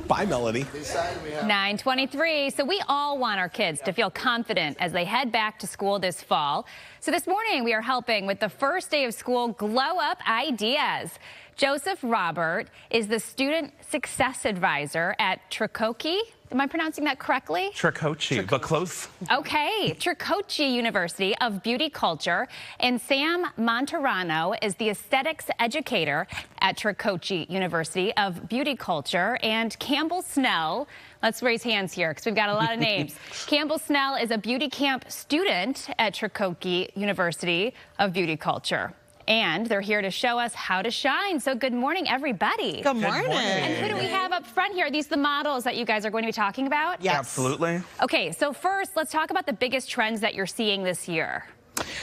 Bye, Melody. 9:23. So we all want our kids to feel confident as they head back to school this fall. So this morning we are helping with the first day of school glow up ideas. Joseph Robert is the student success advisor at Tricoci. Am I pronouncing that correctly? Tricoci, but close. Okay, Tricoci University of Beauty Culture. And Sam Monterano is the aesthetics educator at Tricoci University of Beauty Culture. And Campbell Snell, let's raise hands here because we've got a lot of names. Campbell Snell is a beauty camp student at Tricoci University of Beauty Culture. And they're here to show us how to shine. So good morning, everybody. Good morning. And who do we have up front here? Are these the models that you guys are going to be talking about? Yes. Absolutely. Okay, so first, let's talk about the biggest trends that you're seeing this year.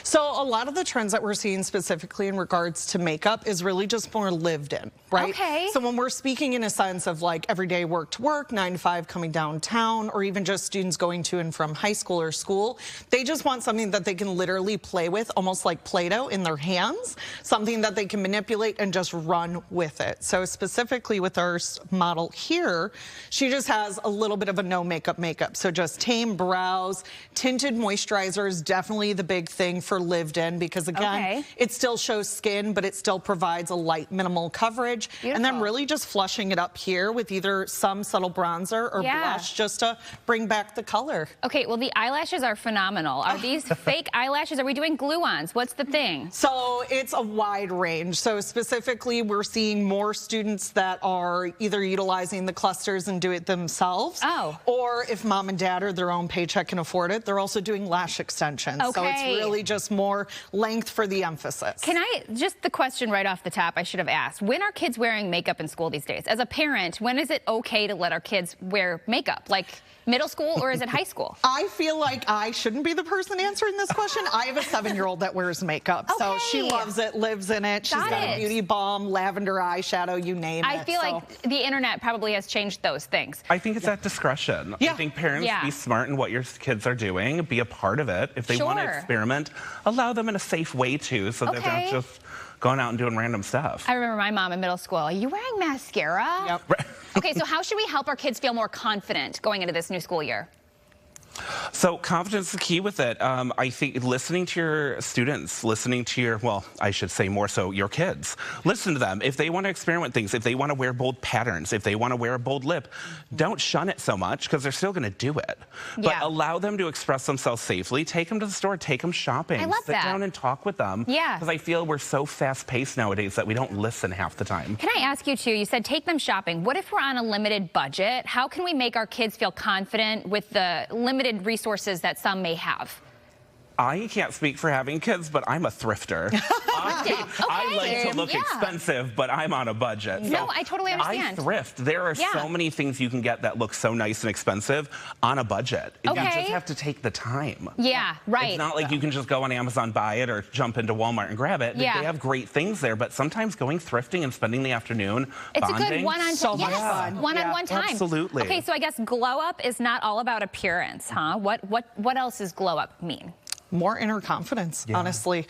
So a lot of the trends that we're seeing specifically in regards to makeup is really just more lived in, right? Okay. So when we're speaking in a sense of like everyday work to work, 9 to 5 coming downtown, or even just students going to and from high school or school, they just want something that they can literally play with, almost like Play-Doh in their hands, something that they can manipulate and just run with it. So specifically with our model here, she just has a little bit of a no makeup. So just tame brows, tinted moisturizer is definitely the big thing for lived in, because again, it still shows skin, but it still provides a light minimal coverage. Beautiful. And then really just flushing it up here with either some subtle bronzer or blush just to bring back the color. Okay, well, the eyelashes are phenomenal. Are these fake eyelashes? Are we doing glue-ons? What's the thing? So it's a wide range. So specifically, we're seeing more students that are either utilizing the clusters and do it themselves. Oh. Or if mom and dad or their own paycheck can afford it, they're also doing lash extensions. Okay. So it's really just more length for the emphasis. Can I, just the question right off the top I should have asked, when are kids wearing makeup in school these days? As a parent, when is it okay to let our kids wear makeup? Like middle school or is it high school? I feel like I shouldn't be the person answering this question. I have a 7-year-old that wears makeup, so she loves it, lives in it. She's got a beauty balm, lavender eyeshadow, you name it. I feel like the internet probably has changed those things. I think it's at discretion. I think parents be smart in what your kids are doing, be a part of it. If they want to experiment, allow them in a safe way too, so they're not just going out and doing random stuff. I remember my mom in middle school. Are you wearing mascara? Yep. Okay, so how should we help our kids feel more confident going into this new school year? So confidence is key with it. I think listening to your students, listening to your, well, I should say more so your kids. Listen to them. If they want to experiment things, if they want to wear bold patterns, if they want to wear a bold lip, don't shun it so much because they're still going to do it. But allow them to express themselves safely. Take them to the store. Take them shopping. I love Sit down and talk with them. Yeah. Because I feel we're so fast-paced nowadays that we don't listen half the time. Can I ask you, too, you said take them shopping. What if we're on a limited budget? How can we make our kids feel confident with the limited resources that some may have? I can't speak for having kids, but I'm a thrifter. I like to look expensive, but I'm on a budget. No, I totally understand. I thrift. There are so many things you can get that look so nice and expensive on a budget. You just have to take the time. Yeah, right. It's not like you can just go on Amazon, buy it, or jump into Walmart and grab it. They have great things there, but sometimes going thrifting and spending the afternoon bonding. It's a good one-on-one time. Absolutely. Okay, so I guess glow up is not all about appearance, huh? What else does glow up mean? More inner confidence, honestly.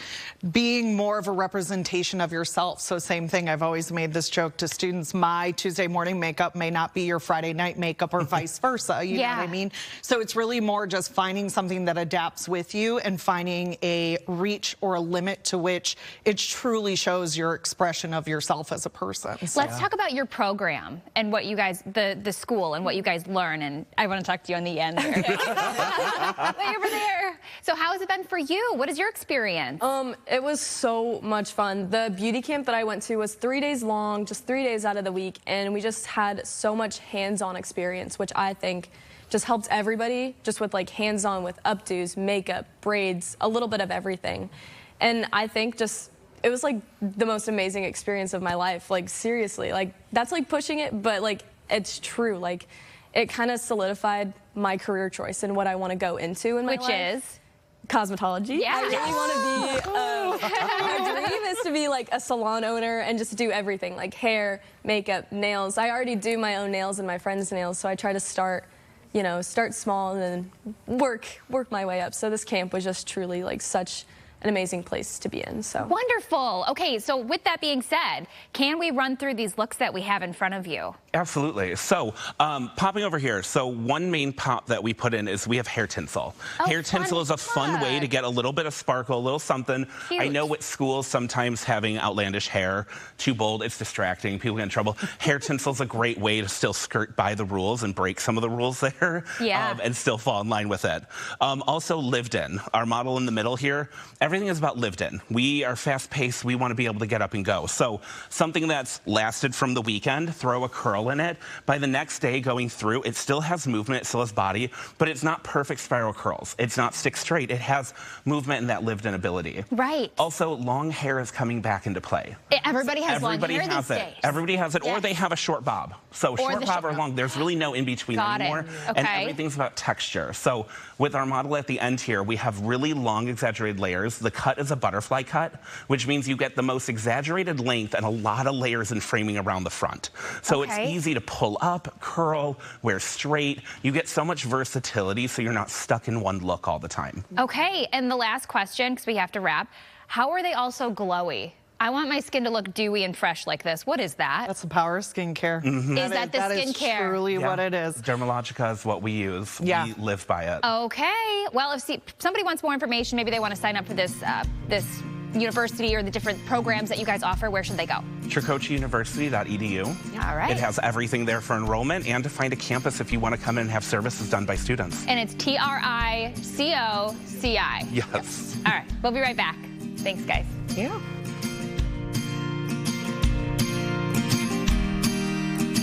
Being more of a representation of yourself. So same thing, I've always made this joke to students, my Tuesday morning makeup may not be your Friday night makeup or vice versa, you know what I mean? So it's really more just finding something that adapts with you and finding a reach or a limit to which it truly shows your expression of yourself as a person. So. Let's talk about your program and what you guys, the school and what you guys learn, and I want to talk to you on the end there. Way over there. So how has it been for you? What is your experience? It was so much fun. The beauty camp that I went to was 3 days long, just 3 days out of the week, and we just had so much hands-on experience, which I think just helped everybody, just with like hands-on with updos, makeup, braids, a little bit of everything. And I think just, it was like the most amazing experience of my life. Like seriously, like that's like pushing it, but like it's true. Like it kind of solidified my career choice and what I want to go into in my life. Which is? Cosmetology. Yeah. I really want to be, my dream is to be like a salon owner and just do everything, like hair, makeup, nails. I already do my own nails and my friends' nails, so I try to start, you know, start small and then work my way up. So this camp was just truly like such an amazing place to be in. So Wonderful. Okay, so with that being said, can we run through these looks that we have in front of you? Absolutely. So popping over here, so one main pop that we put in is we have hair tinsel. Oh, hair tinsel is a fun way to get a little bit of sparkle, a little something. Cute. I know with schools sometimes having outlandish hair, too bold, it's distracting, people get in trouble. Hair tinsel is a great way to still skirt by the rules and break some of the rules there, and still fall in line with it. Also lived in, our model in the middle here, everything is about lived in. We are fast paced, we want to be able to get up and go. So something that's lasted from the weekend, throw a curl in it. By the next day going through, it still has movement, it still has body, but it's not perfect spiral curls. It's not stick straight. It has movement and that lived in ability. Right. Also, long hair is coming back into play. Everybody has long hair these days. Everybody has it, Yes. or they have a short bob. So short bob or long, there's really no in between anymore. And everything's about texture. So with our model at the end here, we have really long exaggerated layers. The cut is a butterfly cut, which means you get the most exaggerated length and a lot of layers and framing around the front. So it's easy to pull up, curl, wear straight. You get so much versatility, so you're not stuck in one look all the time. Okay, and the last question, because we have to wrap. How are they also glowy? I want my skin to look dewy and fresh like this. What is that? That's the power of skincare. Is that the skincare? That is truly what it is. Dermalogica is what we use. Yeah. We live by it. Okay. Well, if somebody wants more information, maybe they want to sign up for this university or the different programs that you guys offer, where should they go? TricociUniversity.edu. All right. It has everything there for enrollment and to find a campus if you want to come in and have services done by students. And it's TRICOCI. Yes. All right. We'll be right back. Thanks, guys. Yeah.